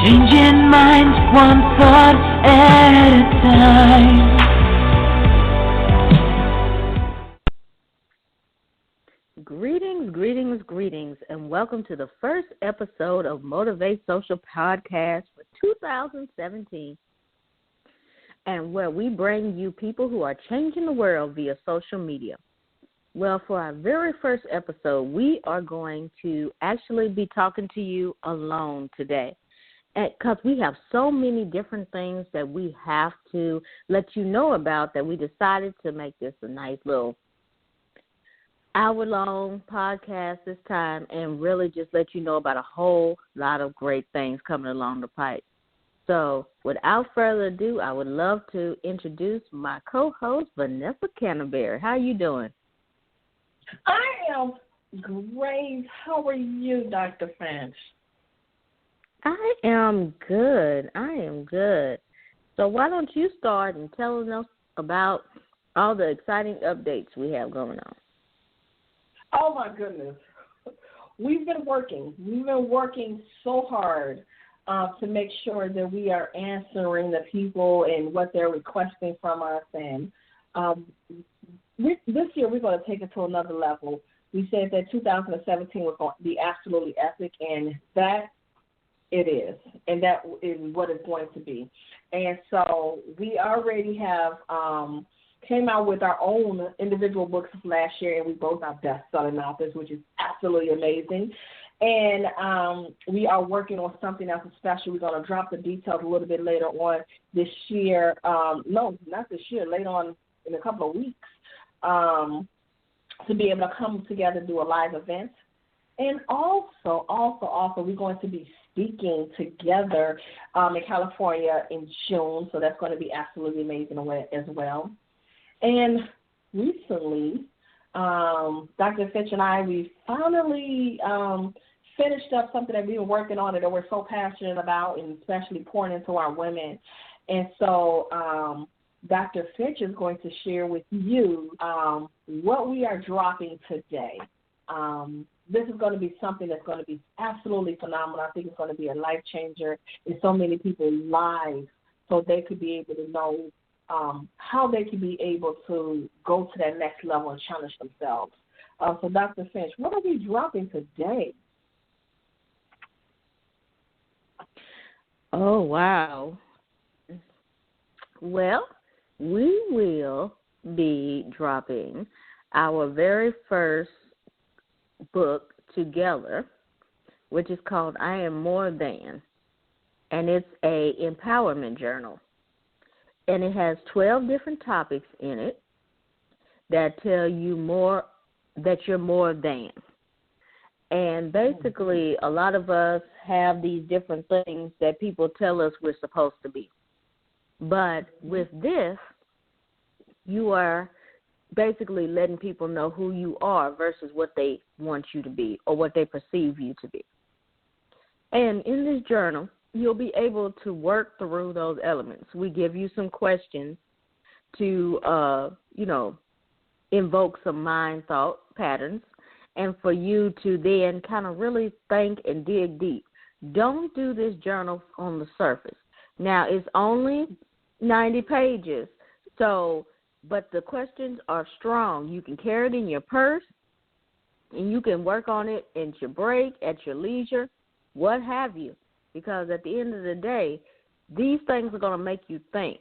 Changing minds one thought at a time. Greetings, and welcome to the first episode of Motivate Social Podcast for 2017, and where we bring you people who are changing the world via social media. Well, for our very first episode, we are going to actually be talking to you alone today, because we have so many different things that we have to let you know about that we decided to make this a nice little hour-long podcast this time and really just let you know about a whole lot of great things coming along the pipe. So without further ado, I would love to introduce my co-host, Vanessa Canteberry. How are you doing? I am great. How are you, Dr. Finch? I am good. So why don't you start and tell us about all the exciting updates we have going on? Oh, my goodness. We've been working so hard to make sure that we are answering the people and what they're requesting from us. And this year we're going to take it to another level. We said that 2017 was going to be absolutely epic, and that it is. And that is what it's going to be. And so we already have came out with our own individual books last year, and we both are best-selling authors, which is absolutely amazing. And we are working on something else special. We're going to drop the details a little bit later on this year. No, not this year, later on in a couple of weeks, to be able to come together and do a live event. And also, we're going to be speaking together in California in June, so that's going to be absolutely amazing as well. And recently, Dr. Finch and I, we finally finished up something that we've been working on and that we're so passionate about, and especially pouring into our women. And so Dr. Finch is going to share with you what we are dropping today. This is going to be something that's going to be absolutely phenomenal. I think it's going to be a life changer in so many people's lives, so they could be able to know how they can be able to go to that next level and challenge themselves. So, Dr. Finch, what are we dropping today? Oh, wow. Well, we will be dropping our very first book together, which is called I Am More Than, and it's a empowerment journal. And it has 12 different topics in it that tell you more, that you're more than. And basically, a lot of us have these different things that people tell us we're supposed to be. But with this, you are basically letting people know who you are versus what they want you to be or what they perceive you to be. And in this journal, you'll be able to work through those elements. We give you some questions to, invoke some mind thought patterns, and for you to then kind of really think and dig deep. Don't do this journal on the surface. Now, it's only 90 pages, but the questions are strong. You can carry it in your purse, and you can work on it at your break, at your leisure, what have you. Because at the end of the day, these things are going to make you think.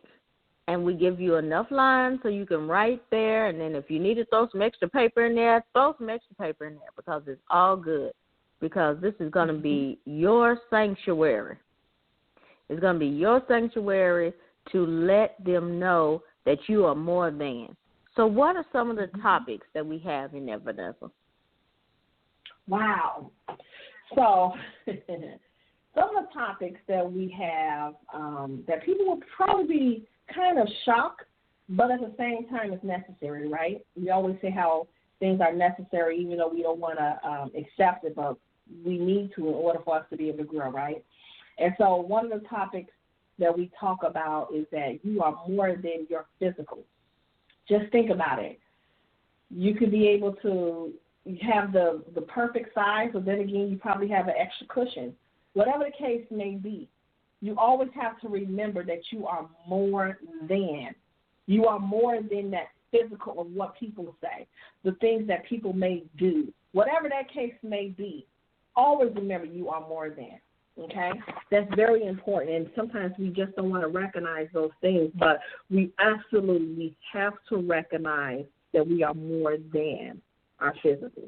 And we give you enough lines so you can write there. And then if you need to throw some extra paper in there, throw some extra paper in there, because it's all good. Because this is going to be your sanctuary. It's going to be your sanctuary to let them know that you are more than. So what are some of the topics that we have in there, Vanessa? Wow. So some of the topics that we have that people will probably be kind of shocked, but at the same time it's necessary, right? We always say how things are necessary even though we don't want to accept it, but we need to in order for us to be able to grow, right? And so one of the topics that we talk about is that you are more than your physical. Just think about it. You could be able to have the perfect size, but then again, you probably have an extra cushion. Whatever the case may be, You always have to remember that you are more than. You are more than that physical of what people say, the things that people may do. Whatever that case may be, always remember you are more than. Okay? That's very important, and sometimes we just don't want to recognize those things, but we absolutely have to recognize that we are more than our physical.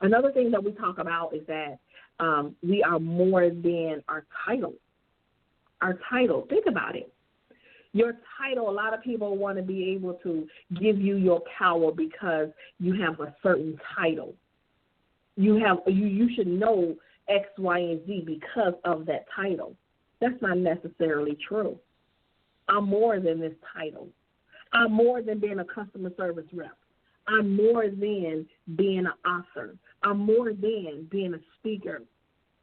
Another thing that we talk about is that we are more than our title. Our title, think about it. Your title, a lot of people want to be able to give you your power because you have a certain title. You should know X, Y, and Z because of that title. That's not necessarily true. I'm more than this title. I'm more than being a customer service rep. I'm more than being an author. I'm more than being a speaker.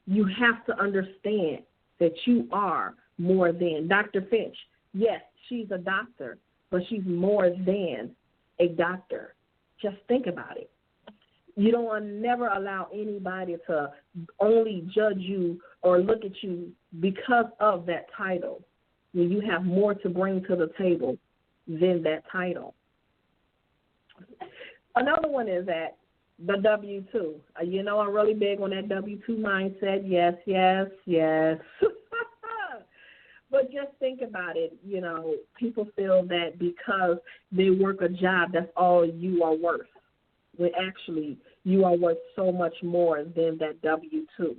You have to understand that you are more than. Dr. Finch, yes, she's a doctor, but she's more than a doctor. Just think about it. You don't never allow anybody to only judge you or look at you because of that title, when you have more to bring to the table than that title. Another one is that the W-2. You know, I'm really big on that W-2 mindset. Yes, yes, yes. But just think about it. You know, people feel that because they work a job, that's all you are worth. When actually you are worth so much more than that W-2.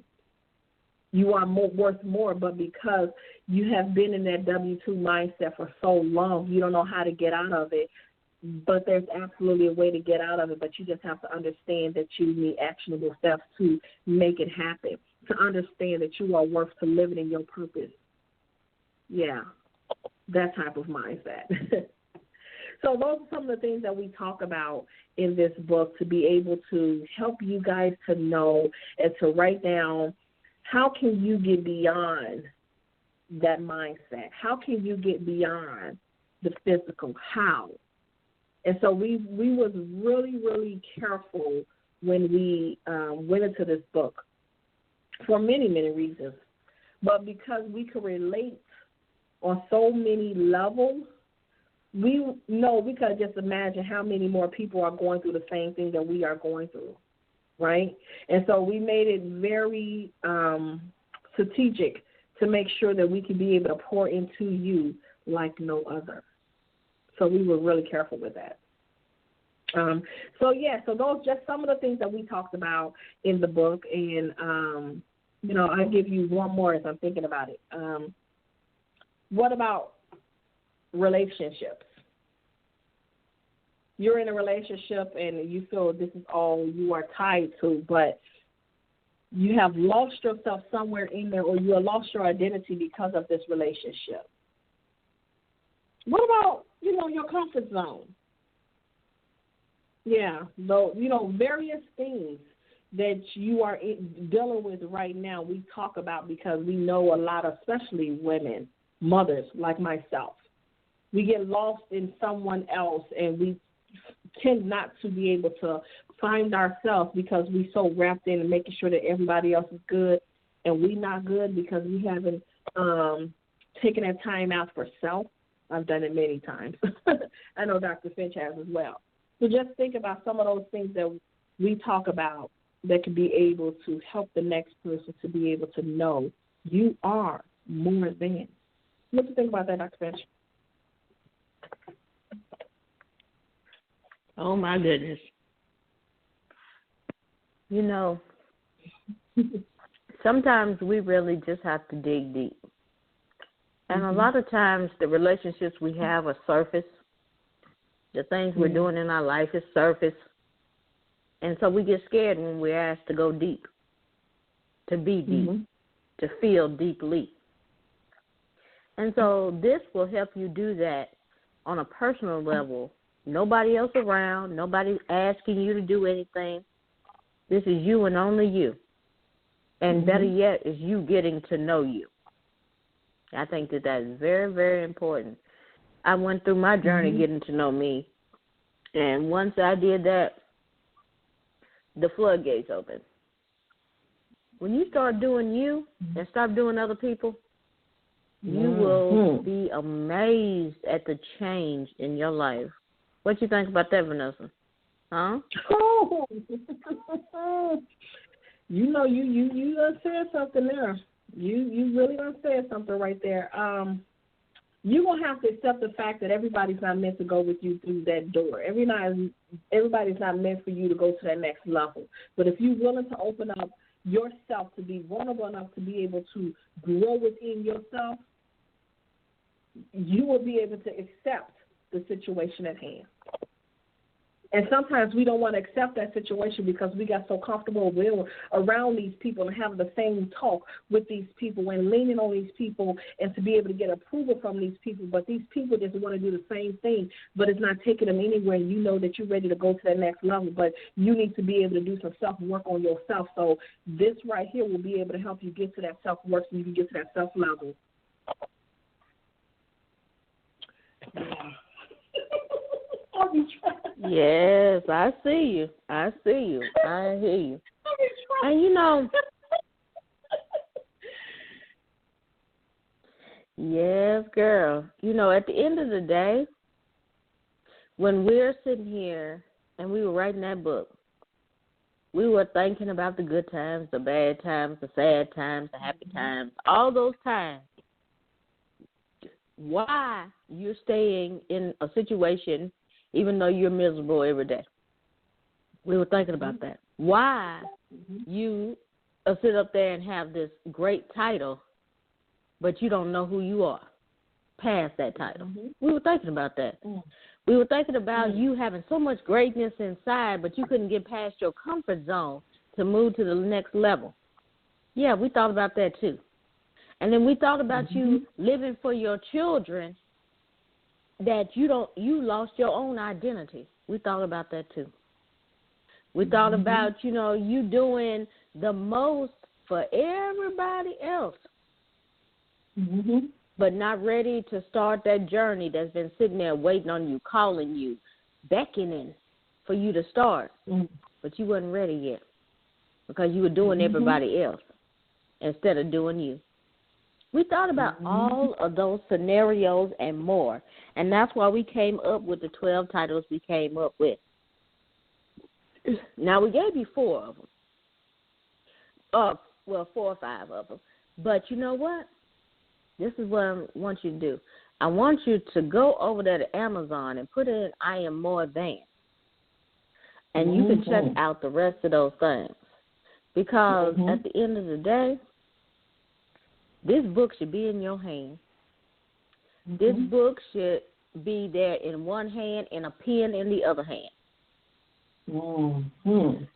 You are worth more, but because you have been in that W-2 mindset for so long, you don't know how to get out of it. But there's absolutely a way to get out of it, but you just have to understand that you need actionable steps to make it happen, to understand that you are worth to living in your purpose. Yeah, that type of mindset. So those are some of the things that we talk about in this book to be able to help you guys to know and to write down how can you get beyond that mindset? How can you get beyond the physical? How? And so we was really, really careful when we went into this book for many, many reasons. But because we could relate on so many levels, we know we could just imagine how many more people are going through the same thing that we are going through, right? And so we made it very strategic to make sure that we could be able to pour into you like no other. So we were really careful with that. So those just some of the things that we talked about in the book. And, I'll give you one more as I'm thinking about it. What about relationships? You're in a relationship and you feel this is all you are tied to, but you have lost yourself somewhere in there, or you have lost your identity because of this relationship. What about, your comfort zone? Yeah, various things that you are dealing with right now, we talk about because we know a lot, especially women, mothers like myself. We get lost in someone else, and we tend not to be able to find ourselves because we're so wrapped in making sure that everybody else is good, and we're not good because we haven't taken that time out for self. I've done it many times. I know Dr. Finch has as well. So just think about some of those things that we talk about that could be able to help the next person to be able to know you are more than. What do you think about that, Dr. Finch? Oh, my goodness. Sometimes we really just have to dig deep. And a lot of times the relationships we have are surface. The things we're doing in our life is surface. And so we get scared when we're asked to go deep, to be deep, to feel deeply. And so this will help you do that on a personal level. Nobody else around, nobody asking you to do anything. This is you and only you. And better yet is you getting to know you. I think that is very, very important. I went through my journey getting to know me. And once I did that, the floodgates opened. When you start doing you and stop doing other people, You will be amazed at the change in your life. What you think about that, Vanessa? Huh? Oh. You know, you done said something there. You really done said something right there. You're going to have to accept the fact that everybody's not meant to go with you through that door. Everybody's not meant for you to go to that next level. But if you're willing to open up yourself, to be vulnerable enough to be able to grow within yourself, you will be able to accept the situation at hand. And sometimes we don't want to accept that situation because we got so comfortable being around these people and having the same talk with these people and leaning on these people and to be able to get approval from these people. But these people just want to do the same thing, but it's not taking them anywhere. And you know that you're ready to go to that next level, but you need to be able to do some self-work on yourself. So this right here will be able to help you get to that self-work so you can get to that self-level. Yeah. Yes, I see you. I hear you. And you know, yes, girl. You know, at the end of the day, when we're sitting here and we were writing that book, we were thinking about the good times, the bad times, the sad times, the happy times, all those times. Why you're staying in a situation even though you're miserable every day. We were thinking about that. Why you sit up there and have this great title, but you don't know who you are past that title. We were thinking about that. We were thinking about you having so much greatness inside, but you couldn't get past your comfort zone to move to the next level. Yeah, we thought about that too. And then we thought about you living for your children, that you lost your own identity. We thought about that too. We thought about, you know, you doing the most for everybody else, but not ready to start that journey that's been sitting there waiting on you, calling you, beckoning for you to start. But you wasn't ready yet because you were doing everybody else instead of doing you. We thought about all of those scenarios and more, and that's why we came up with the 12 titles we came up with. Now, we gave you 4 of them. 4 or 5 of them. But you know what? This is what I want you to do. I want you to go over there to Amazon and put in I Am More Than, and you can check out the rest of those things. Because at the end of the day, this book should be in your hand. This book should be there in one hand and a pen in the other hand.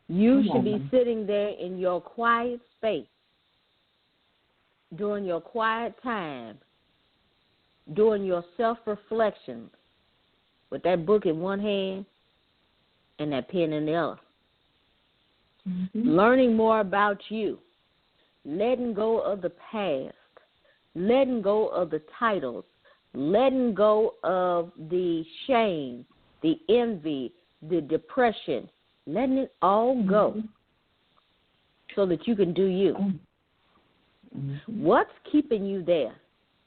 You should be sitting there in your quiet space, during your quiet time, doing your self-reflection with that book in one hand and that pen in the other. Learning more about you. Letting go of the past, letting go of the titles, letting go of the shame, the envy, the depression, letting it all go so that you can do you. What's keeping you there?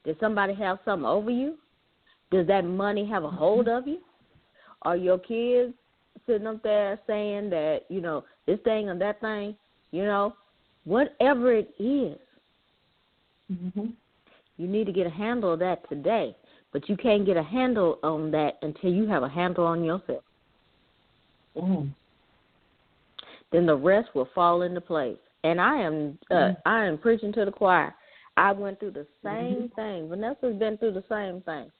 Did somebody have something over you? Does that money have a hold of you? Are your kids sitting up there saying that, you know, this thing and that thing, you know? Whatever it is, you need to get a handle of that today. But you can't get a handle on that until you have a handle on yourself. Then the rest will fall into place. And I am preaching to the choir. I went through the same thing. Vanessa's been through the same thing.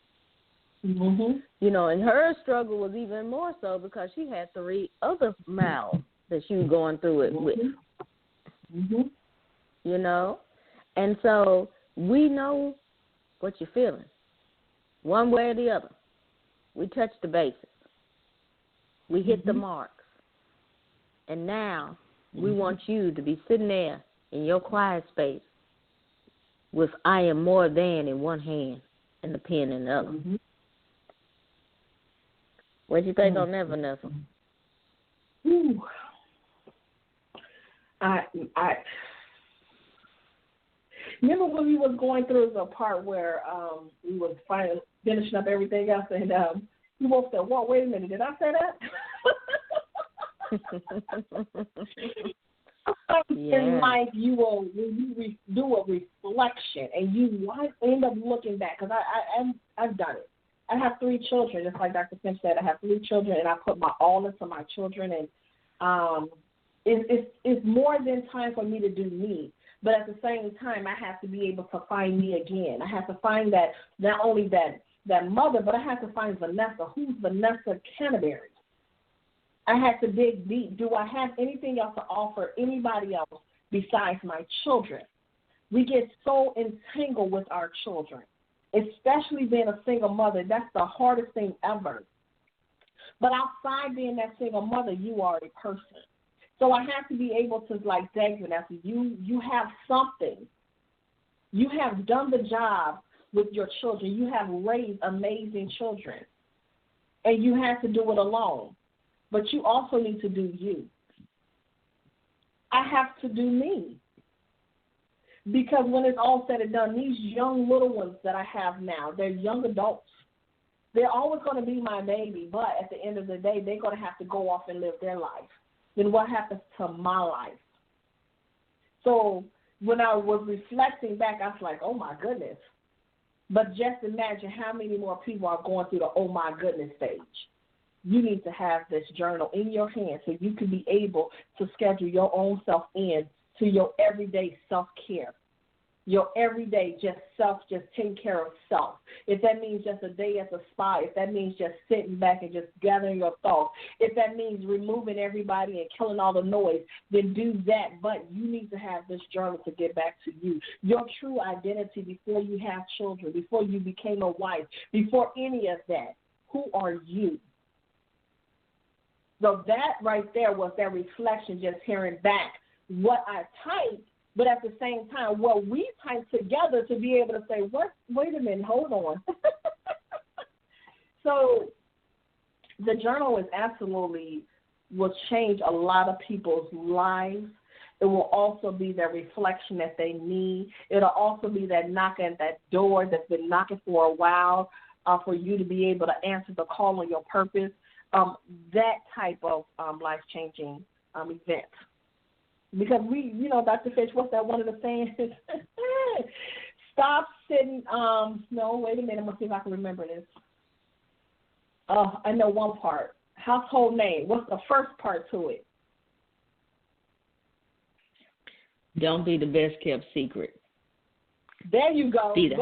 You know, and her struggle was even more so because she had 3 other mouths that she was going through it with. You know, and so we know what you're feeling, one way or the other. We touched the bases. We hit the marks. And now we want you to be sitting there in your quiet space with I Am More Than in one hand and the pen in the other. What do you think on that, Vanessa? Remember when we was going through the part where we was finishing up everything else, and you both said, "Whoa, wait a minute, did I say that?" In life, you will when you do a reflection, and you end up looking back. Because I've done it. I have 3 children, just like Dr. Finch said. I have 3 children, and I put my all into my children, and it's more than time for me to do me. But at the same time, I have to be able to find me again. I have to find that, not only that mother, but I have to find Vanessa. Who's Vanessa Canteberry? I had to dig deep. Do I have anything else to offer anybody else besides my children? We get so entangled with our children, especially being a single mother. That's the hardest thing ever. But outside being that single mother, you are a person. So I have to be able to, like Vanessa, you have something. You have done the job with your children. You have raised amazing children. And you have to do it alone. But you also need to do you. I have to do me. Because when it's all said and done, these young little ones that I have now, they're young adults. They're always going to be my baby, but at the end of the day, they're going to have to go off and live their life. Then what happens to my life? So when I was reflecting back, I was like, oh, my goodness. But just imagine how many more people are going through the oh, my goodness stage. You need to have this journal in your hand so you can be able to schedule your own self in to your everyday self-care. Your everyday just taking care of self. If that means just a day at the spa, if that means just sitting back and just gathering your thoughts, if that means removing everybody and killing all the noise, then do that. But you need to have this journal to get back to you. Your true identity before you have children, before you became a wife, before any of that. Who are you? So that right there was that reflection, just hearing back what I typed, but at the same time, what we typed together to be able to say, what? Wait a minute, hold on. So the journal is absolutely will change a lot of people's lives. It will also be that reflection that they need. It'll also be that knock at that door that's been knocking for a while for you to be able to answer the call on your purpose. That type of life-changing event. Because we, Dr. Finch, what's that one of the sayings? Stop sitting, no, wait a minute, I'm going to see if I can remember this. I know one part. Household name. What's the first part to it? Don't be the best kept secret. There you go. Be the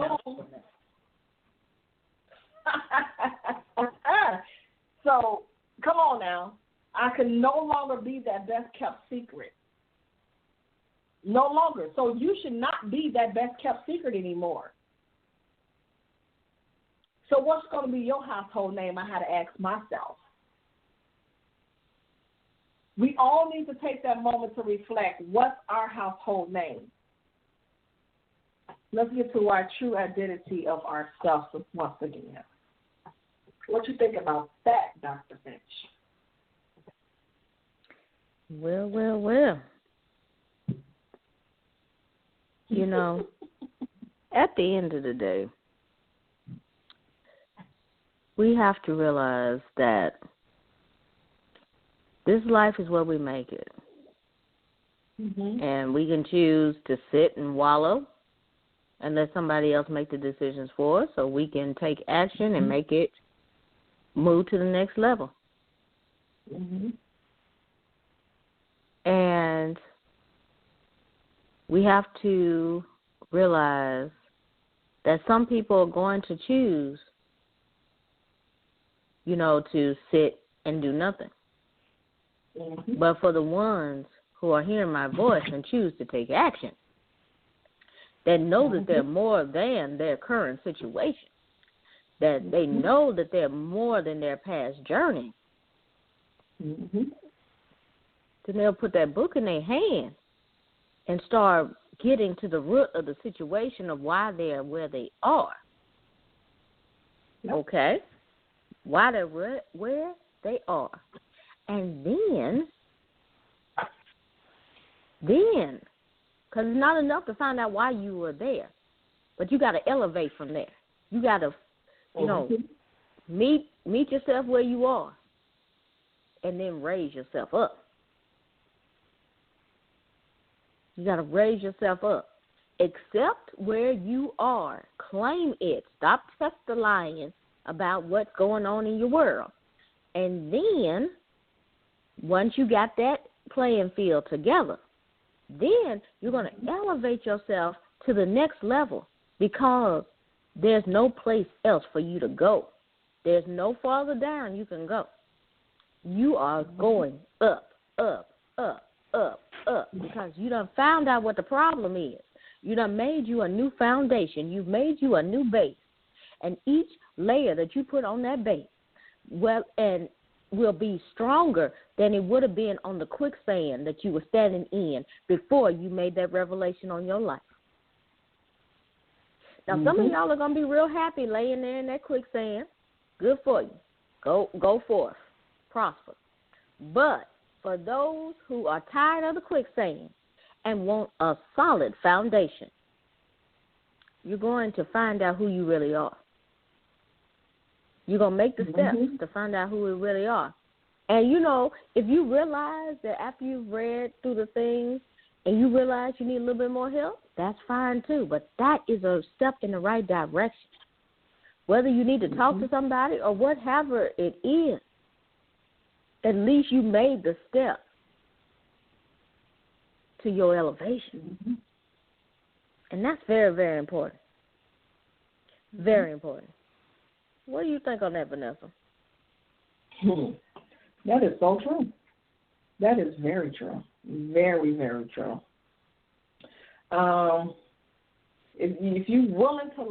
So, come on now. I can no longer be that best kept secret. No longer. So you should not be that best kept secret anymore. So what's going to be your household name? I had to ask myself. We all need to take that moment to reflect. What's our household name? Let's get to our true identity of ourselves once again. What you think about that, Dr. Finch? Well. At the end of the day, we have to realize that this life is where we make it. Mm-hmm. And we can choose to sit and wallow and let somebody else make the decisions for us, so we can take action and make it move to the next level. Mm-hmm. And we have to realize that some people are going to choose, to sit and do nothing. Mm-hmm. But for the ones who are hearing my voice and choose to take action, that know that they're more than their current situation, that they know that they're more than their past journey, mm-hmm. then they'll put that book in their hand and start getting to the root of the situation of why they're where they are. Yep. Okay? Why they're where they are. And then, because Because it's not enough to find out why you were there, but you got to elevate from there. You got to, meet yourself where you are, and then raise yourself up. You got to raise yourself up. Accept where you are. Claim it. Stop testifying about what's going on in your world. And then, once you got that playing field together, then you're going to elevate yourself to the next level, because there's no place else for you to go. There's no farther down you can go. You are going up, up, up, up, up, because you done found out what the problem is. You done made you a new foundation. You've made you a new base. And each layer that you put on that base will be stronger than it would have been on the quicksand that you were standing in before you made that revelation on your life. Now, some of y'all are going to be real happy laying there in that quicksand. Good for you. Go forth. Prosper. But for those who are tired of the quicksand and want a solid foundation, you're going to find out who you really are. You're going to make the steps to find out who you really are. And, if you realize that after you've read through the things and you realize you need a little bit more help, that's fine too. But that is a step in the right direction. Whether you need to talk to somebody or whatever it is, at least you made the step to your elevation. And that's very, very important. Very important. What do you think on that, Vanessa? That is so true. That is very true. Very, very true. If you're willing to,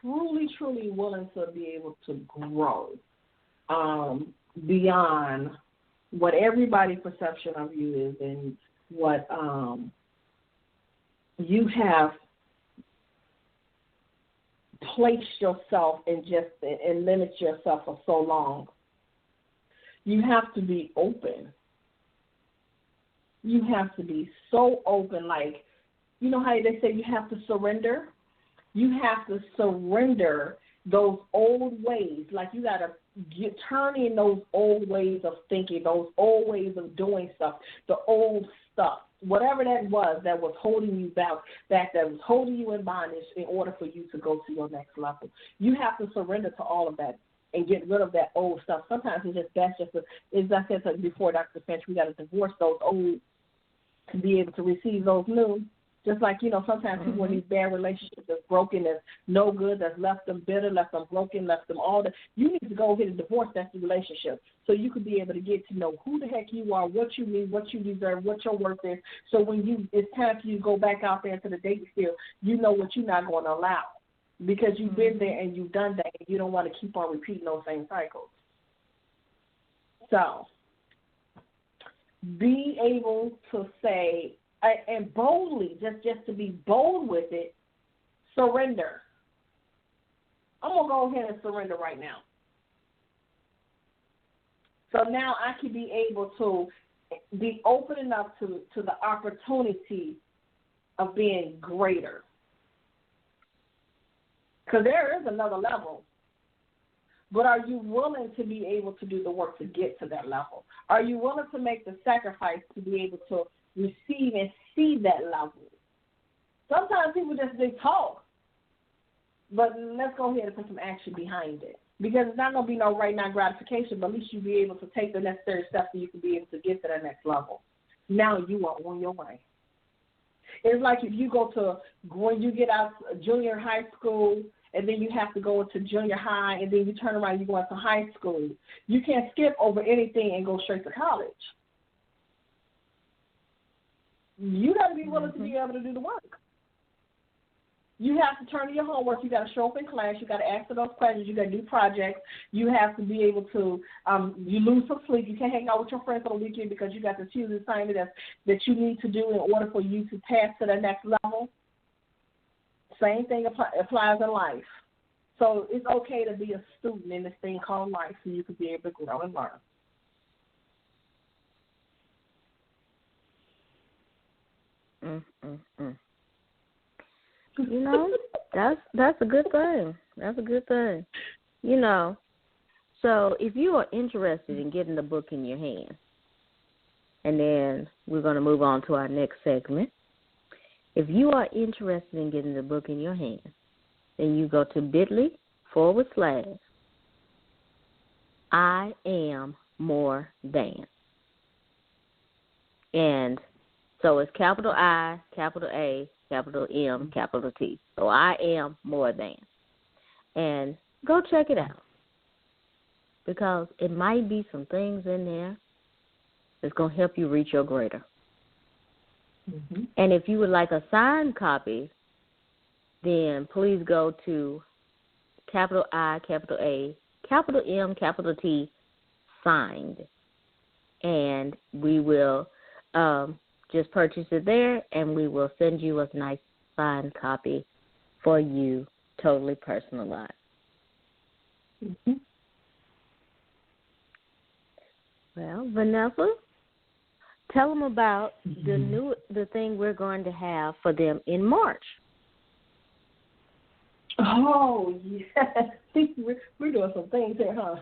truly willing to be able to grow beyond what everybody's perception of you is and what you have placed yourself in and limit yourself for so long, you have to be open. You have to be so open, how they say you have to surrender? You have to surrender those old ways. You got to turn in those old ways of thinking, those old ways of doing stuff, the old stuff, whatever that was holding you back, that was holding you in bondage in order for you to go to your next level. You have to surrender to all of that and get rid of that old stuff. Sometimes as I said before, Dr. Finch, we got to divorce those old to be able to receive those new. Just sometimes people in these bad relationships that's broken, that's no good, that's left them bitter, left them broken, left them all that. You need to go ahead and divorce that relationship so you can be able to get to know who the heck you are, what you need, what you deserve, what your worth is. So when it's time for you to go back out there into the dating field, you know what you're not going to allow because you've been there and you've done that and you don't want to keep on repeating those same cycles. So be able to say, and boldly, just to be bold with it, surrender. I'm going to go ahead and surrender right now. So now I can be able to be open enough to the opportunity of being greater. Because there is another level. But are you willing to be able to do the work to get to that level? Are you willing to make the sacrifice to be able to receive and see that level? Sometimes people they talk, but let's go ahead and put some action behind it. Because it's not going to be no right now gratification, but at least you'll be able to take the necessary steps so you can be able to get to that next level. Now you are on your way. It's like if you when you get out junior high school, and then you have to go into junior high, and then you turn around and you go into high school. You can't skip over anything and go straight to college. You got to be willing to be able to do the work. You have to turn in your homework. You got to show up in class. You got to answer those questions. You got to do projects. You have to be able to. You lose some sleep. You can't hang out with your friends on the weekend because you got this huge assignment that you need to do in order for you to pass to the next level. Same thing applies in life. So it's okay to be a student in this thing called life so you can be able to grow and learn. That's a good thing. That's a good thing. So if you are interested in getting the book in your hand, and then we're going to move on to our next segment. If you are interested in getting the book in your hand, then you go to bit.ly/I am more than. And so it's capital I, capital A, capital M, capital T. So I am more than. And go check it out, because it might be some things in there that's going to help you reach your greater. Mm-hmm. And if you would like a signed copy, then please go to capital I, capital A, capital M, capital T, signed. And we will just purchase it there, and we will send you a nice signed copy for you, totally personalized. Mm-hmm. Well, Vanessa, tell them about the thing we're going to have for them in March. Oh, yes. We're doing some things here, huh?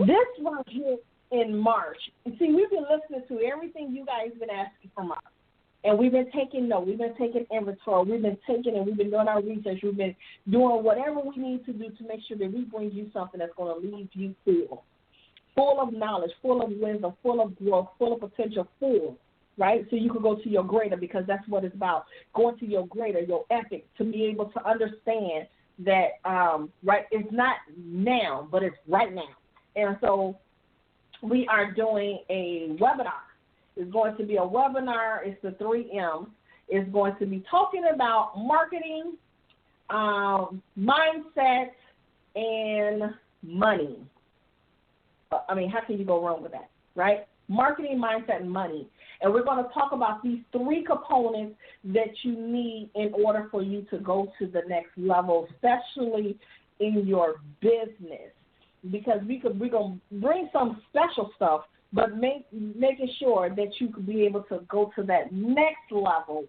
This one here in March. See, we've been listening to everything you guys have been asking from us. And we've been taking notes. We've been taking inventory. We've been doing our research. We've been doing whatever we need to do to make sure that we bring you something that's going to leave you full of knowledge, full of wisdom, full of growth, full of potential, right? So you can go to your greater, because that's what it's about, going to your greater, your epic, to be able to understand that, right, it's not now, but it's right now. And so we are doing a webinar. It's going to be a webinar. It's the 3 M's. It's going to be talking about marketing, mindset, and money. I mean, how can you go wrong with that, right? Marketing, mindset, and money. And we're going to talk about these 3 components that you need in order for you to go to the next level, especially in your business. Because we're going to bring some special stuff, but making sure that you could be able to go to that next level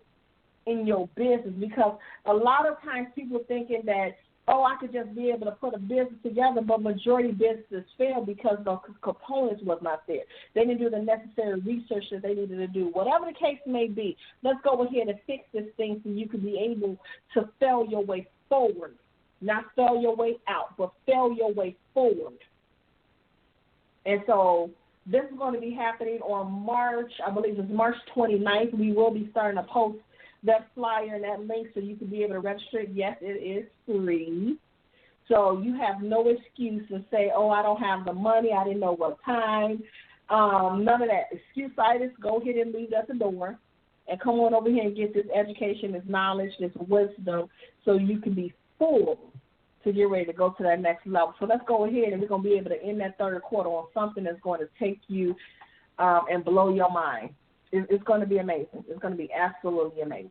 in your business. Because a lot of times people thinking that, I could just be able to put a business together, but majority businesses fail because the components was not there. They didn't do the necessary research that they needed to do. Whatever the case may be, let's go ahead and fix this thing so you can be able to fail your way forward. Not fail your way out, but fail your way forward. And so this is going to be happening on March, I believe it's March 29th. We will be starting to post that flyer and that link so you can be able to register. Yes, it is free. So you have no excuse to say, I don't have the money, I didn't know what time. None of that. Excuse-itis, go ahead and leave at the door and come on over here and get this education, this knowledge, this wisdom, so you can be full to get ready to go to that next level. So let's go ahead, and we're going to be able to end that third quarter on something that's going to take you and blow your mind. It's going to be amazing. It's going to be absolutely amazing.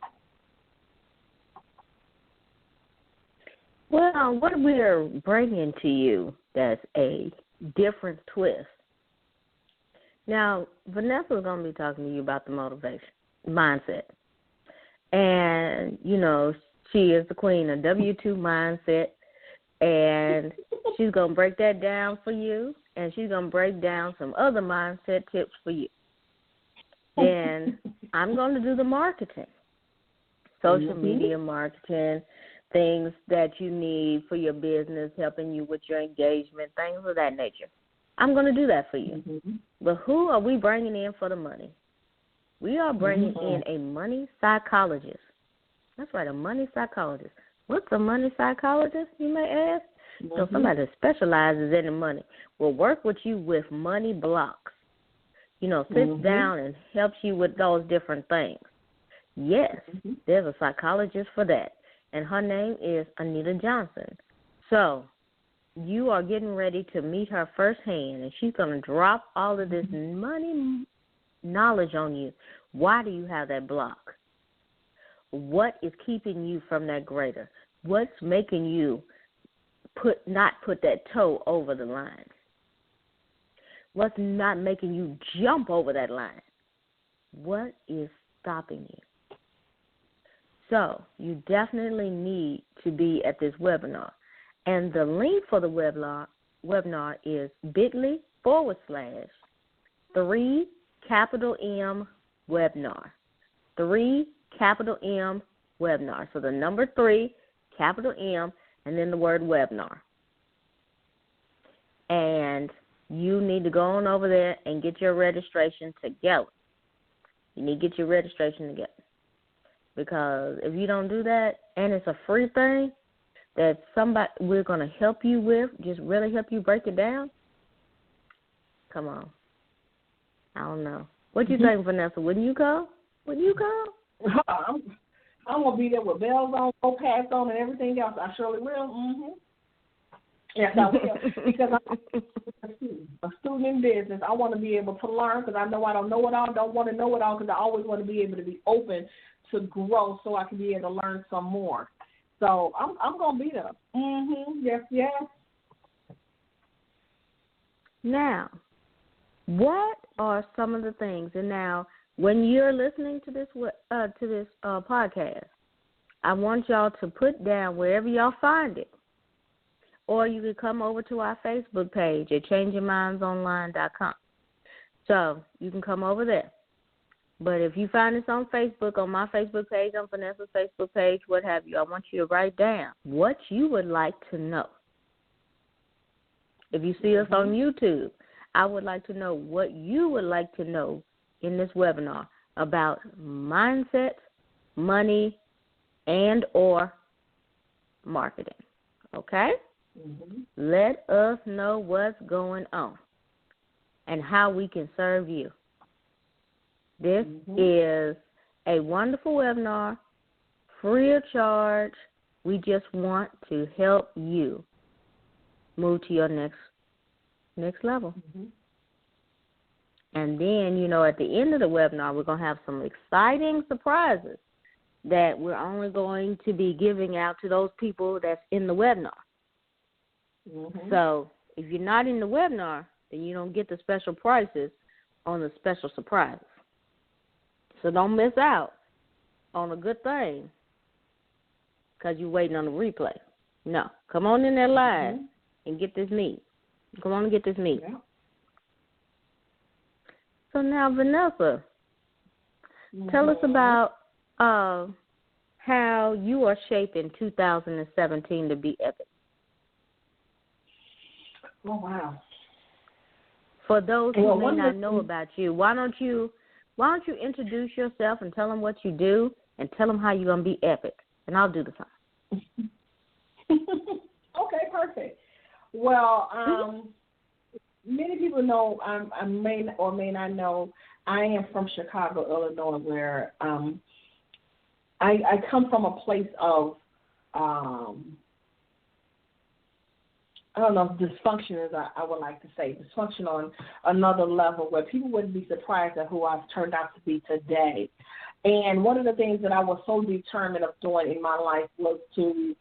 Well, what we're bringing to you that's a different twist. Now, Vanessa is going to be talking to you about the motivation, mindset. And, she is the queen of W-2 mindset. And she's going to break that down for you. And she's going to break down some other mindset tips for you. Then I'm going to do the marketing, social media marketing, things that you need for your business, helping you with your engagement, things of that nature. I'm going to do that for you. But who are we bringing in for the money? We are bringing in a money psychologist. That's right, a money psychologist. What's a money psychologist, you may ask? So somebody that specializes in the money will work with you with money blocks. Sits down and helps you with those different things. Yes, there's a psychologist for that, and her name is Anita Johnson. So you are getting ready to meet her firsthand, and she's going to drop all of this money knowledge on you. Why do you have that block? What is keeping you from that greater? What's making you not put that toe over the line? What's not making you jump over that line? What is stopping you? So you definitely need to be at this webinar. And the link for the webinar is bit.ly/3M webinar. 3M webinar. So the number 3, capital M, and then the word webinar. And you need to go on over there and get your registration together. You need to get your registration together. Because if you don't do that, and it's a free thing that we're going to help you with, just really help you break it down, come on. I don't know. What do you think, Vanessa? Wouldn't you go? Wouldn't you go? I'm going to be there with bells on, no pads on, and everything else. I surely will. Mm-hmm. Yes, I will. Because I'm a student in business. I want to be able to learn because I know I don't know it all, don't want to know it all because I always want to be able to be open to grow so I can be able to learn some more. So I'm going to be there. Mm-hmm. Yes, yes. Now, what are some of the things? And now, when you're listening to this podcast, I want y'all to put down wherever y'all find it. Or you can come over to our Facebook page at changingmindsonline.com. So you can come over there. But if you find us on Facebook, on my Facebook page, on Vanessa's Facebook page, what have you, I want you to write down what you would like to know. If you see us on YouTube, I would like to know what you would like to know in this webinar about mindset, money, and or marketing. Okay? Mm-hmm. Let us know what's going on and how we can serve you. This is a wonderful webinar, free of charge. We just want to help you move to your next level. Mm-hmm. And then, at the end of the webinar, we're going to have some exciting surprises that we're only going to be giving out to those people that's in the webinar. Mm-hmm. So if you're not in the webinar, then you don't get the special prices on the special surprises. So don't miss out on a good thing because you're waiting on the replay. No, come on in there live and get this meat. Come on and get this meat. Yeah. So now, Vanessa, tell us about how you are shaping 2017 to be epic. Oh, wow. For those who may not know about you, why don't you introduce yourself and tell them what you do and tell them how you're going to be epic, and I'll do the same. Okay, perfect. Well, many people know, I may or may not know, I am from Chicago, Illinois, where I come from a place of, I don't know if dysfunction is I would like to say, dysfunction on another level where people wouldn't be surprised at who I've turned out to be today. And one of the things that I was so determined of doing in my life was to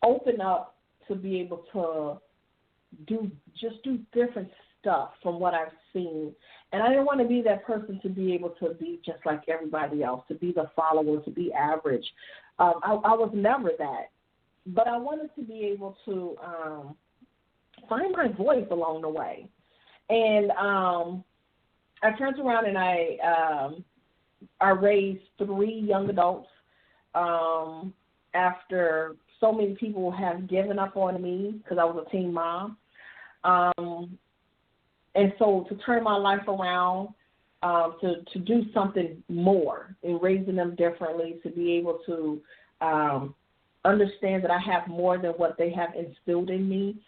open up to be able to do different stuff from what I've seen. And I didn't want to be that person to be able to be just like everybody else, to be the follower, to be average. I was never that. But I wanted to be able to find my voice along the way. And I turned around and I raised 3 young adults after so many people have given up on me because I was a teen mom. And so to turn my life around, to do something more in raising them differently, to be able to understand that I have more than what they have instilled in me,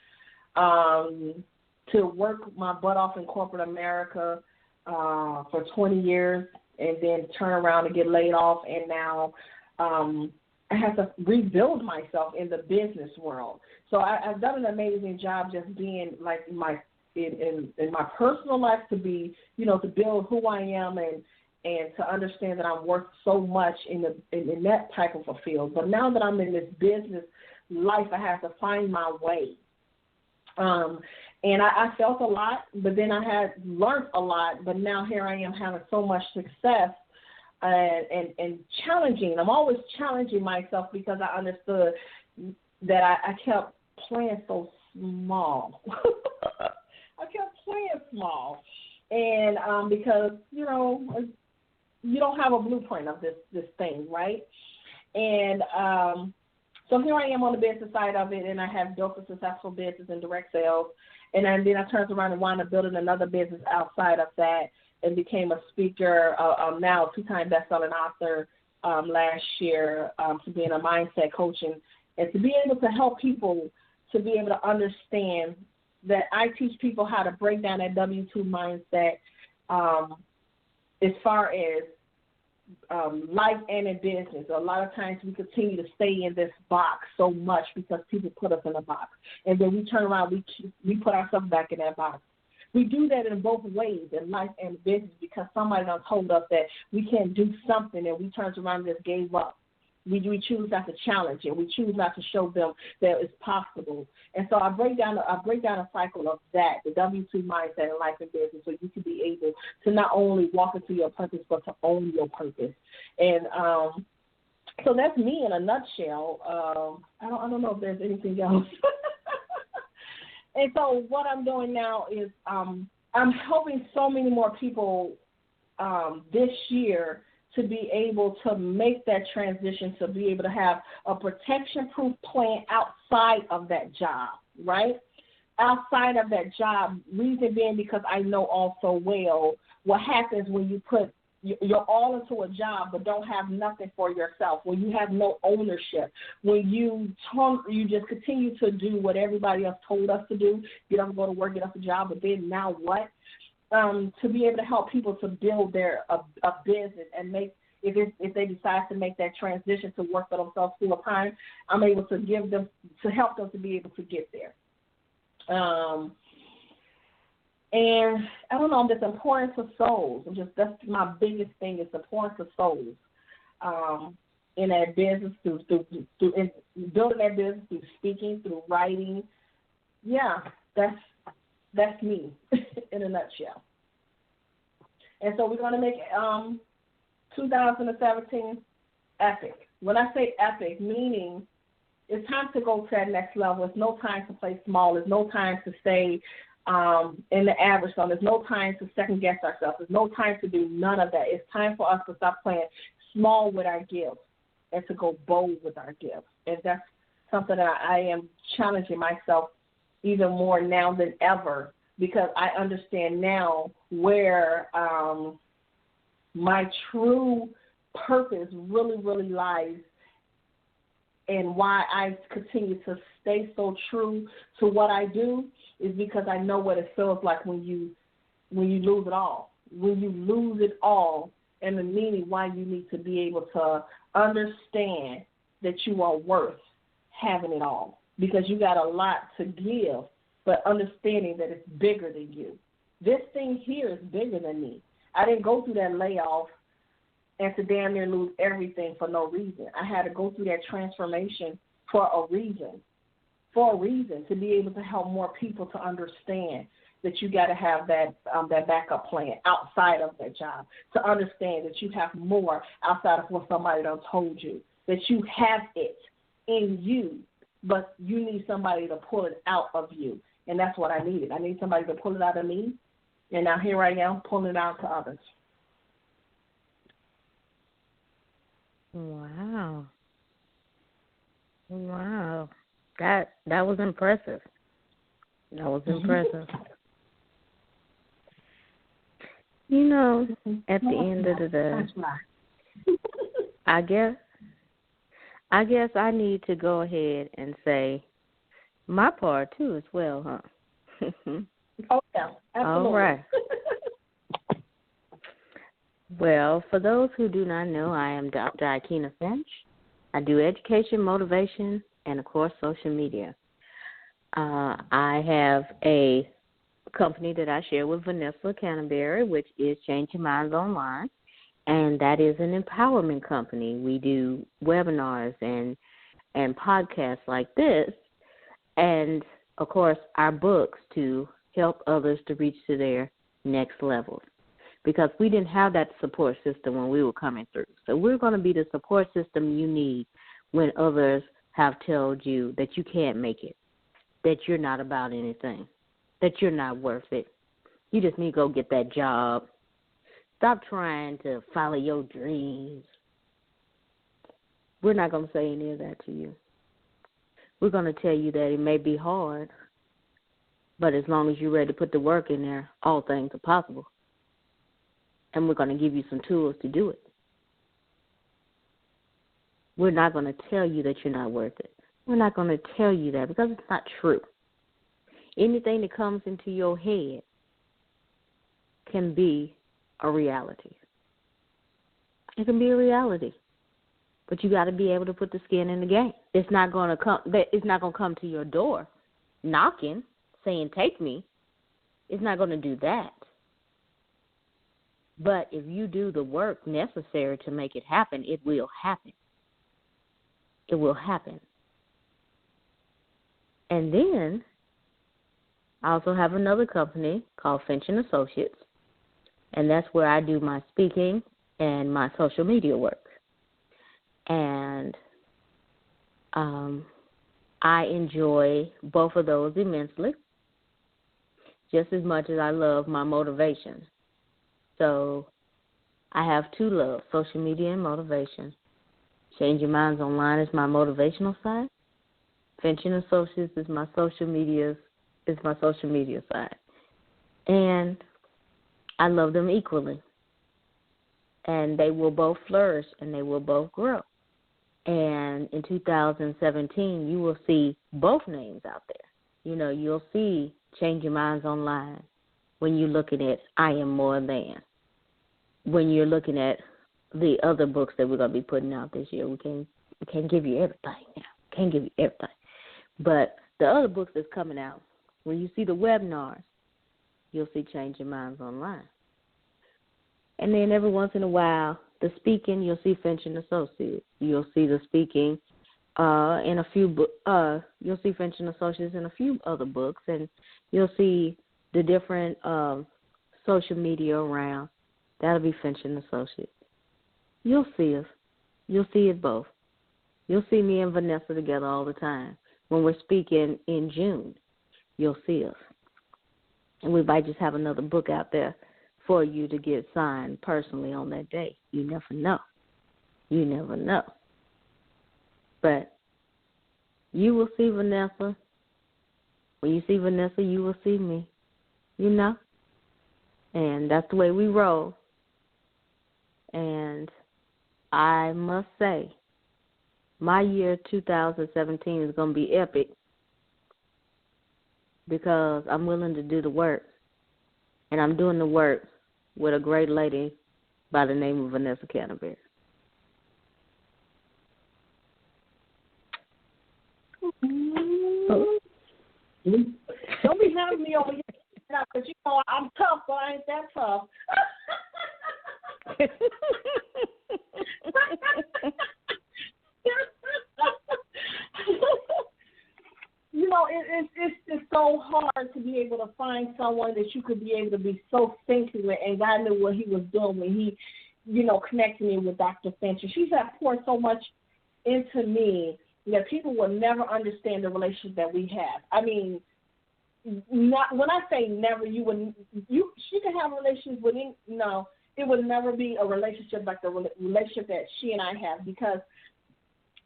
to work my butt off in corporate America for 20 years and then turn around and get laid off, and now I have to rebuild myself in the business world. So I've done an amazing job just being like in my personal life to be, to build who I am and to understand that I'm worth so much in that type of a field. But now that I'm in this business life, I have to find my way. And I felt a lot, but then I had learned a lot. But now here I am having so much success and challenging. I'm always challenging myself because I understood that I kept playing so small. I kept playing small. And because, you don't have a blueprint of this thing, right? And so here I am on the business side of it, and I have built a successful business in direct sales. And then I turned around and wound up building another business outside of that and became a speaker, now a 2-time best-selling author last year, to being a mindset coach and to be able to help people to be able to understand that I teach people how to break down that W-2 mindset as far as life and in business. A lot of times we continue to stay in this box so much because people put us in a box. And then we turn around, we put ourselves back in that box. We do that in both ways, in life and business, because somebody done told us that we can't do something and we turned around and just gave up. We choose not to challenge it. We choose not to show them that it's possible. And so I break down a cycle of that, the W-2 mindset in life and business, so you can be able to not only walk into your purpose, but to own your purpose. And so that's me in a nutshell. I don't know if there's anything else. And so what I'm doing now is I'm helping so many more people this year to be able to make that transition, to be able to have a protection-proof plan outside of that job, right? Outside of that job, reason being because I know also well what happens when you put you're all into a job but don't have nothing for yourself, when you have no ownership, when you just continue to do what everybody else told us to do, get up and go to work, get up a job, but then now what? To be able to help people to build a business and make, if they decide to make that transition to work for themselves full time, I'm able to help them to be able to get there. And I don't know, this importance of souls. That's my biggest thing, is the importance of souls in that business, through building that business, through speaking, through writing. Yeah, that's me in a nutshell. And so we're going to make 2017 epic. When I say epic, meaning it's time to go to that next level. It's no time to play small. There's no time to stay in the average zone. There's no time to second guess ourselves. There's no time to do none of that. It's time for us to stop playing small with our gifts and to go bold with our gifts. And that's something that I am challenging myself even more now than ever, because I understand now where my true purpose really, really lies, and why I continue to stay so true to what I do is because I know what it feels like when you lose it all. When you lose it all, and the meaning why you need to be able to understand that you are worth having it all, because you got a lot to give, but understanding that it's bigger than you. This thing here is bigger than me. I didn't go through that layoff and to damn near lose everything for no reason. I had to go through that transformation for a reason, to be able to help more people to understand that you got to have that backup plan outside of that job, to understand that you have more outside of what somebody done told you, that you have it in you, but you need somebody to pull it out of you. And that's what I needed. I need somebody to pull it out of me, and now here I am pulling it out to others. Wow. That was impressive. Impressive. You know, at the end of the day, I guess I need to go ahead and say my part too as well, huh? Oh yeah, absolutely. All right. Well, for those who do not know, I am Dr. Aikyna Finch. I do education, motivation, and, of course, social media. I have a company that I share with Vanessa Canteberry, which is Change Your Minds Online, and that is an empowerment company. We do webinars and podcasts like this, and, of course, our books to help others to reach to their next levels. because we didn't have that support system when we were coming through. So we're going to be the support system you need when others have told you that you can't make it, that you're not about anything, that you're not worth it. You just need to go get that job. Stop trying to follow your dreams. We're not going to say any of that to you. We're going to tell you that it may be hard, but as long as you're ready to put the work in there, all things are possible. And we're going to give you some tools to do it. We're not going to tell you that you're not worth it. We're not going to tell you that because it's not true. Anything that comes into your head can be a reality. It can be a reality. But you got to be able to put the skin in the game. It's not going to come. It's not going to come to your door knocking, saying, "Take me." It's not going to do that. But if you do the work necessary to make it happen, it will happen. It will happen. And then I also have another company called Finch & Associates, and that's where I do my speaking and my social media work. And I enjoy both of those immensely, just as much as I love my motivation. So I have two loves, social media and motivation. Changing Minds Online is my motivational side. Finch & Associates is my social media side. And I love them equally. And they will both flourish and they will both grow. And in 2017, you will see both names out there. You know, you'll see Changing Minds Online when you're looking at I Am More Than. When you're looking at the other books that we're going to be putting out this year, we can't give you everything now. Can't give you everything. But the other books that's coming out, when you see the webinars, you'll see Changing Minds Online. And then every once in a while, the speaking, you'll see Finch & Associates. You'll see the speaking in a few you'll see Finch & Associates in a few other books, and you'll see the different social media around. That'll be Finch & Associates. You'll see us. You'll see it both. You'll see me and Vanessa together all the time. When we're speaking in June, you'll see us. And we might just have another book out there for you to get signed personally on that day. You never know. You never know. But you will see Vanessa. When you see Vanessa, you will see me. You know? And that's the way we roll. And I must say, my year 2017 is going to be epic because I'm willing to do the work. And I'm doing the work with a great lady by the name of Vanessa Canteberry. Oh. Don't be having me over here because you know I'm tough, but I ain't that tough. You know, it's so hard to be able to find someone that you could be able to be so synced with, and God knew what he was doing when he, you know, connected me with Dr. Finch. She's had poured so much into me that people will never understand the relationship that we have. I mean, not when I say never, she can have relationships with him. No, it would never be a relationship like the relationship that she and I have, because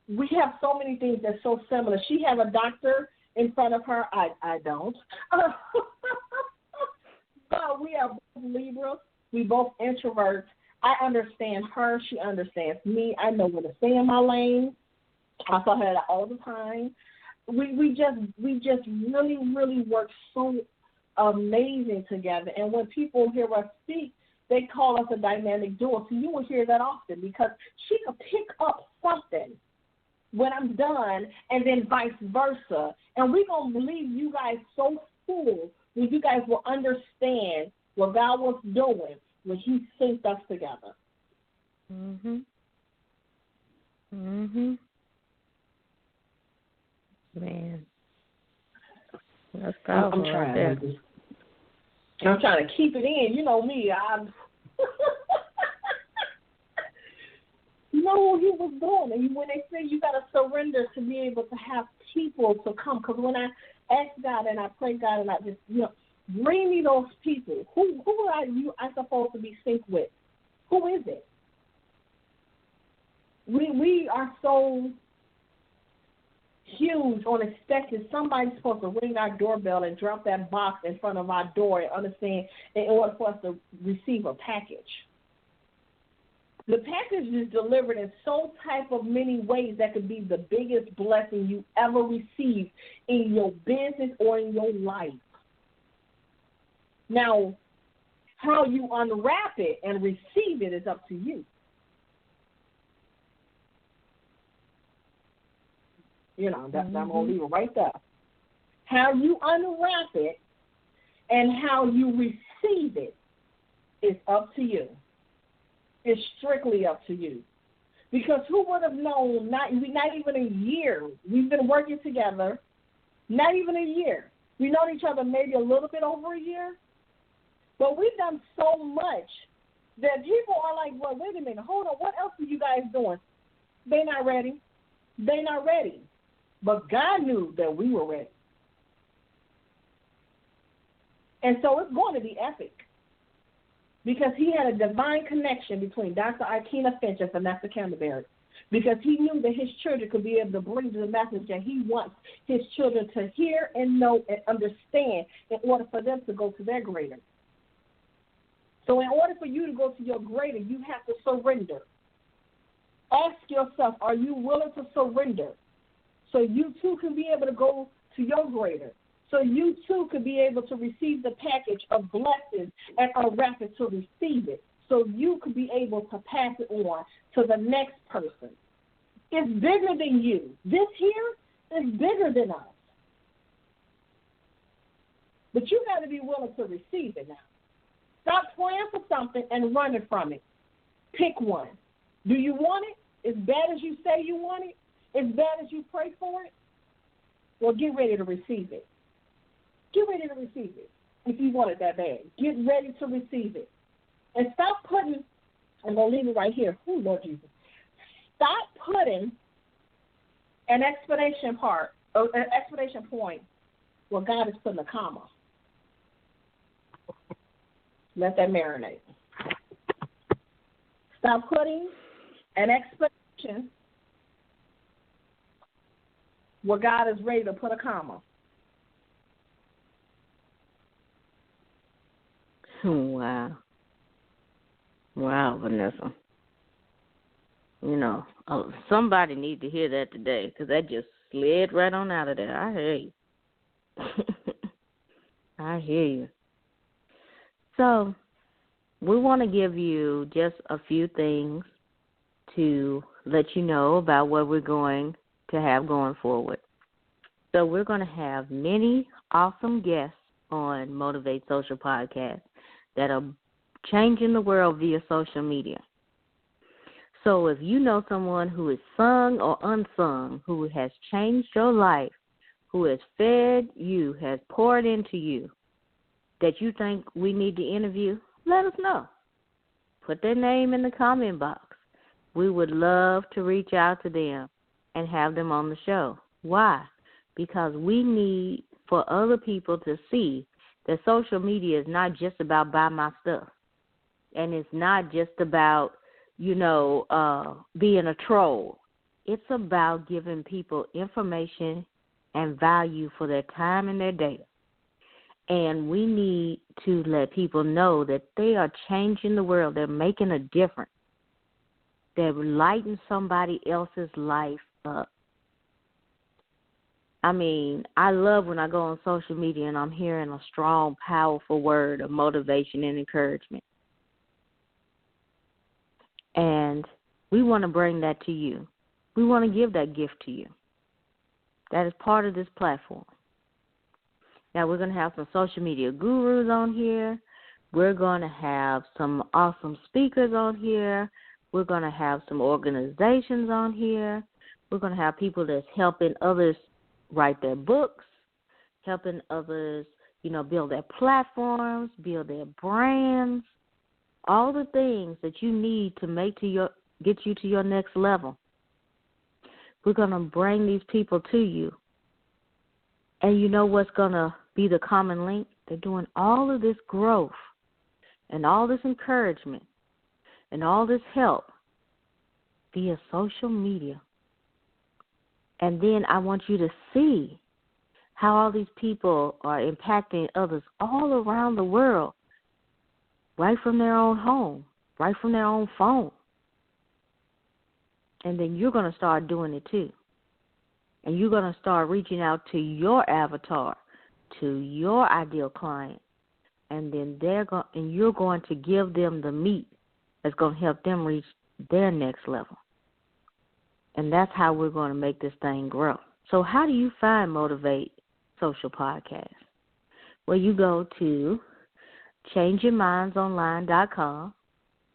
we have so many things that's so similar. She has a doctor in front of her. I don't. But we are both Libras. We both introverts. I understand her. She understands me. I know where to stay in my lane. I saw her all the time. We just really, really work so amazing together. And when people hear us speak, they call us a dynamic duo. So you will hear that often because she can pick up something when I'm done, and then vice versa. And we're going to leave you guys so full that you guys will understand what God was doing when he synced us together. Mhm. Mhm. Man, that's powerful. I'm trying to keep it in. You know me. No, he was doing it. When they say you got to surrender to be able to have people to come, because when I ask God and I pray God and I just, bring me those people. Who are I supposed to be synced with? Who is it? We are so huge on expecting somebody's supposed to ring our doorbell and drop that box in front of our door and understand in order for us to receive a package. The package is delivered in so type of many ways that could be the biggest blessing you ever received in your business or in your life. Now, how you unwrap it and receive it is up to you. I'm going to leave it right there. How you unwrap it and how you receive it is up to you. It's strictly up to you. Because who would have known, not even a year, we've been working together, not even a year. We've known each other maybe a little bit over a year, but we've done so much that people are like, well, wait a minute, hold on, what else are you guys doing? They're not ready. They're not ready. But God knew that we were ready. And so it's going to be epic. Because he had a divine connection between Dr. Aikyna Finch and Vanessa Canteberry. Because he knew that his children could be able to bring the message that he wants his children to hear and know and understand in order for them to go to their greater. So in order for you to go to your greater, you have to surrender. Ask yourself, are you willing to surrender? So you too can be able to go to your greater. So you too could be able to receive the package of blessings and unwrap it to receive it. So you could be able to pass it on to the next person. It's bigger than you. This here is bigger than us. But you got to be willing to receive it now. Stop praying for something and running from it. Pick one. Do you want it? As bad as you say you want it? As bad as you pray for it? Well, get ready to receive it. Get ready to receive it if you want it that bad. Get ready to receive it. And stop putting, I'm going to leave it right here. Oh, Lord Jesus. Stop putting an explanation point where God is putting a comma. Let that marinate. Stop putting an explanation where God is ready to put a comma. Wow. Wow, Vanessa. Somebody need to hear that today because that just slid right on out of there. I hear you. I hear you. So we want to give you just a few things to let you know about what we're going to have going forward. So we're going to have many awesome guests on Motivate Social Podcast that are changing the world via social media. So if you know someone who is sung or unsung, who has changed your life, who has fed you, has poured into you, that you think we need to interview, let us know. Put their name in the comment box. We would love to reach out to them and have them on the show. Why? Because we need for other people to see that social media is not just about buy my stuff. And it's not just about, being a troll. It's about giving people information and value for their time and their data. And we need to let people know that they are changing the world. They're making a difference. They're lighting somebody else's life up. I mean, I love when I go on social media and I'm hearing a strong, powerful word of motivation and encouragement. And we want to bring that to you. We want to give that gift to you. That is part of this platform. Now, we're going to have some social media gurus on here. We're going to have some awesome speakers on here. We're going to have some organizations on here. We're going to have people that's helping others write their books, helping others, build their platforms, build their brands. all the things that you need to get you to your next level. We're going to bring these people to you. And you know what's going to be the common link? They're doing all of this growth and all this encouragement and all this help via social media. And then I want you to see how all these people are impacting others all around the world, right from their own home, right from their own phone. And then you're going to start doing it too. And you're going to start reaching out to your avatar, to your ideal client, and then you're going to give them the meat that's going to help them reach their next level. And that's how we're going to make this thing grow. So how do you find Motivate Social Podcast? Well, you go to changeyourmindsonline.com.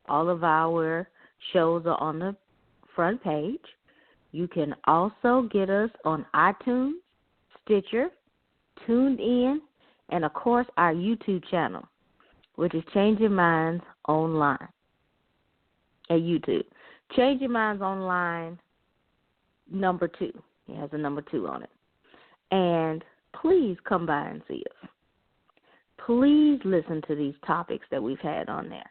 All of our shows are on the front page. You can also get us on iTunes, Stitcher, Tuned In, and, of course, our YouTube channel, which is Change Your Minds Online at YouTube. Change Your Minds Online number 2. It has a number 2 on it. And please come by and see us. Please listen to these topics that we've had on there.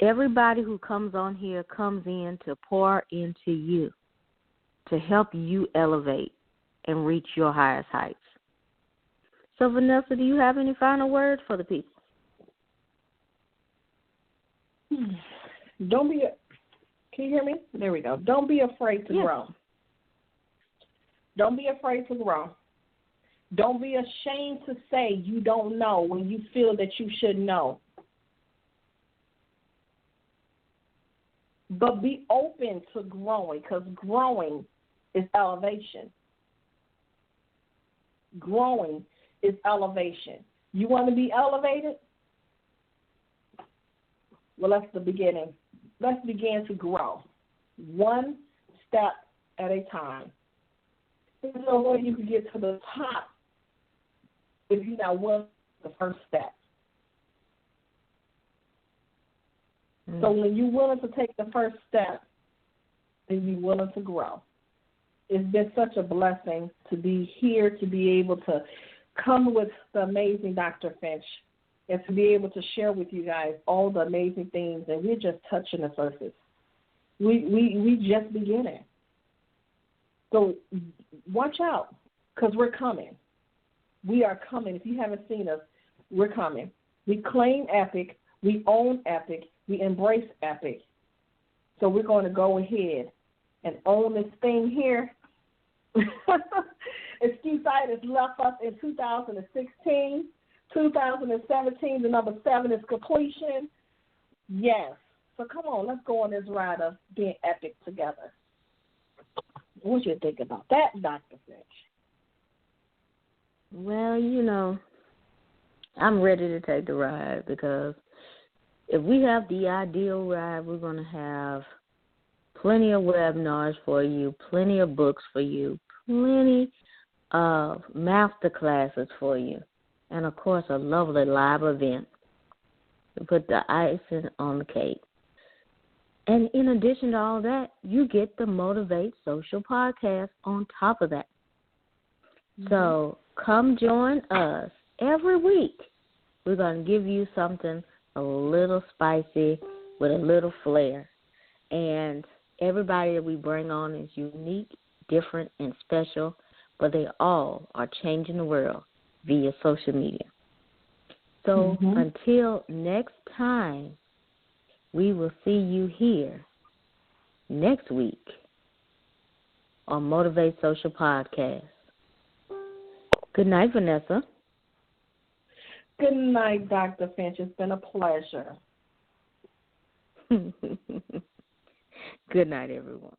Everybody who comes on here comes in to pour into you, to help you elevate and reach your highest heights. So, Vanessa, do you have any final words for the people? Can you hear me? There we go. Don't be afraid to grow. Don't be afraid to grow. Don't be ashamed to say you don't know when you feel that you should know. But be open to growing, because growing is elevation. Growing is elevation. You want to be elevated? Well, that's the beginning. Let's begin to grow, one step at a time. There's no way you can get to the top if you're not willing to take the first step. So when you're willing to take the first step, then you're willing to grow. It's been such a blessing to be here, to be able to come with the amazing Dr. Finch, and to be able to share with you guys all the amazing things, and we're just touching the surface. We just beginning. So watch out, because we're coming. We are coming. If you haven't seen us, we're coming. We claim epic. We own epic. We embrace epic. So we're going to go ahead and own this thing here. Excuse-itis left us in 2016. 2017, the number 7 is completion. Yes. So come on, let's go on this ride of being epic together. What you think about that, Dr. Finch? Well, I'm ready to take the ride, because if we have the ideal ride, we're going to have plenty of webinars for you, plenty of books for you, plenty of master classes for you, and, of course, a lovely live event to put the icing on the cake. And in addition to all that, you get the Motivate Social Podcast on top of that. Mm-hmm. So come join us every week. We're going to give you something a little spicy with a little flair. And everybody that we bring on is unique, different, and special, but they all are changing the world via social media. So until next time, we will see you here next week on Motivate Social Podcast. Good night, Vanessa. Good night, Dr. Finch. It's been a pleasure. Good night, everyone.